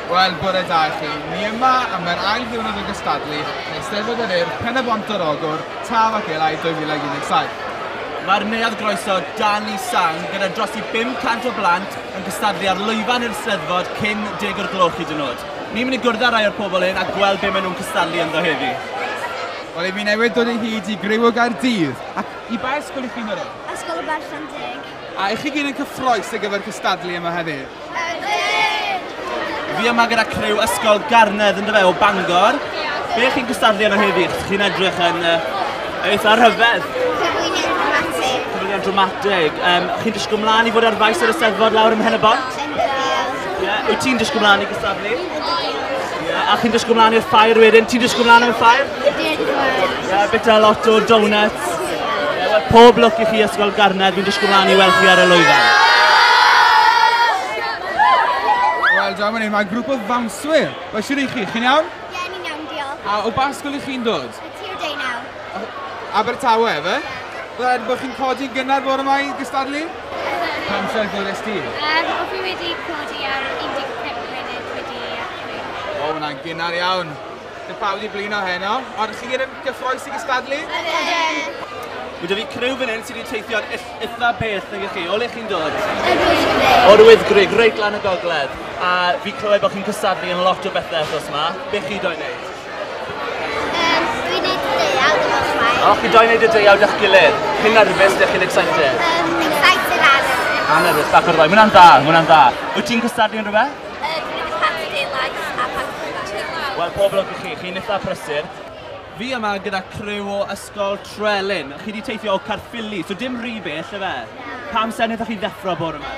Wel, bore da i chi. Ni yma am yr ail ddiwrnod o gystadlu yn Eisteddfod yr Urdd, Pen y Bont o'r Ogwr, Taf ac Elai 2017. Mae'r neuadd groeso Dan Lee Sang gyda dros i 500 o blant yn gystadlu ar lwyfan i'r Steddfod cyn 10 o'r gloch hyd yn oed. Ni'n mynd i gwrdd â rai o'r pobl hyn a gweld be maen nhw'n cystadlu ynddo heddi. Wel, fi newid dod ei hyd i Gryw o Gaerdydd. Ac i ba ysgol i chi'n yrru? Ysgol y Barllandig. A i chi gyd yn cyffroes ar gyfer cystadlu yma heddi? Fi yma gyda criw ysgol Garnedd yn o Bangor. Be chi'n cystadlu yno heddi? Chi'n edrych yn eitha rhyfedd. Cyflwyniad dramatig. Chi'n disgwyl mlaen i fod ar faes yr Eisteddfod lawr ym Mhen y Bont? Wyt ti'n disgwyl mlaen i gystadlu? A chi'n disgwyl mlaen i'r ffair wedyn? Ti'n disgwyl mlaen i'r ffair? Bita lot o donuts. Pob lwc i chi ysgol Garnedd, fi'n disgwyl mlaen i weld chi ar y lwyfan. Wel, dwi'n mynd i, mae grŵp o fawnswyr. Wel, siwr i chi, chi'n iawn? Ie, ni'n iawn, diolch. A o ba ysgol i chi'n dod? Y Tir Deunaw. Abertawe, efe? Byddai'n bod chi'n codi gynnar bore yma i gystadlu? Pam sy'n gwrs ti? O fi wedi codi ar 15 munud wedi achrau. O, hwnna'n gynnar iawn. Dy pawb wedi blino heno. Ond chi gyda'n gyffroes i gystadlu? Wyda fi criw fan hyn sydd wedi teithio'n eitha beth nag chi. O le chi'n dod? O'r O'r Wyddgrug, reit lan y gogledd. A fi clywed bod chi'n cystadlu yn lot o bethau wrthos yma. Be chi doi'n neud? Dwi'n neud deuawd yn ochrau. O, chi doi'n neud y deuawd eich gilydd. Chi'n nerfus, chi'n excited? Excited as. A nerfus, bach o'r ddoi. Mwna'n dda, mwna'n dda. Wyt ti'n cystadlu yn rhywbeth? Dwi'n neud pati deuawd a pati deuawd. Wel, pob lwc i chi'n eitha prysur. Fi yma gyda criw o ysgol Trelyn. Chi wedi teithio o Caerffili, so dim rhy bell, efe? Pam sen ydych chi ddeffro bore yma?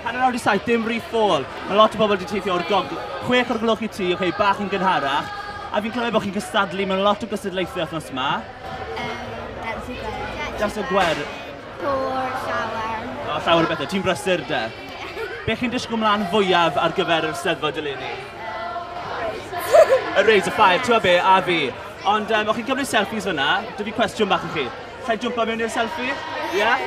Hanner awr 7, dim rhy ffôl. Mae lot o bobl wedi teithio o'r 6 o'r gloch i ti, bach yn gynharach. A fi'n clywed bod chi'n cystadlu mewn lot o gystadlaethau wythnos yma. Dars y gwer. Pôr, llawer. O, llawer o bethau. Ti'n brysur, de? Be chi'n disgwyl mlaen fwyaf ar gyfer yr Steddfod eleni? Y Razor 5, ti'n be, a fi. Ond o'ch chi'n cymryd selfies fyna, dy fi cwestiwn bach i chi. Chai jwmpa mewn i'r selfie? Ie? Yeah?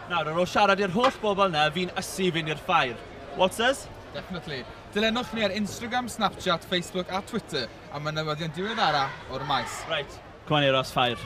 Nawr, ar ôl siarad i'r holl bobl yna, fi'n ysu fynd i'r ffair. Walters? Definitely. Dilynwch ni ar Instagram, Snapchat, Facebook a Twitter am y newyddion diweddara o'r maes. Right. Cwan i'r os ffair.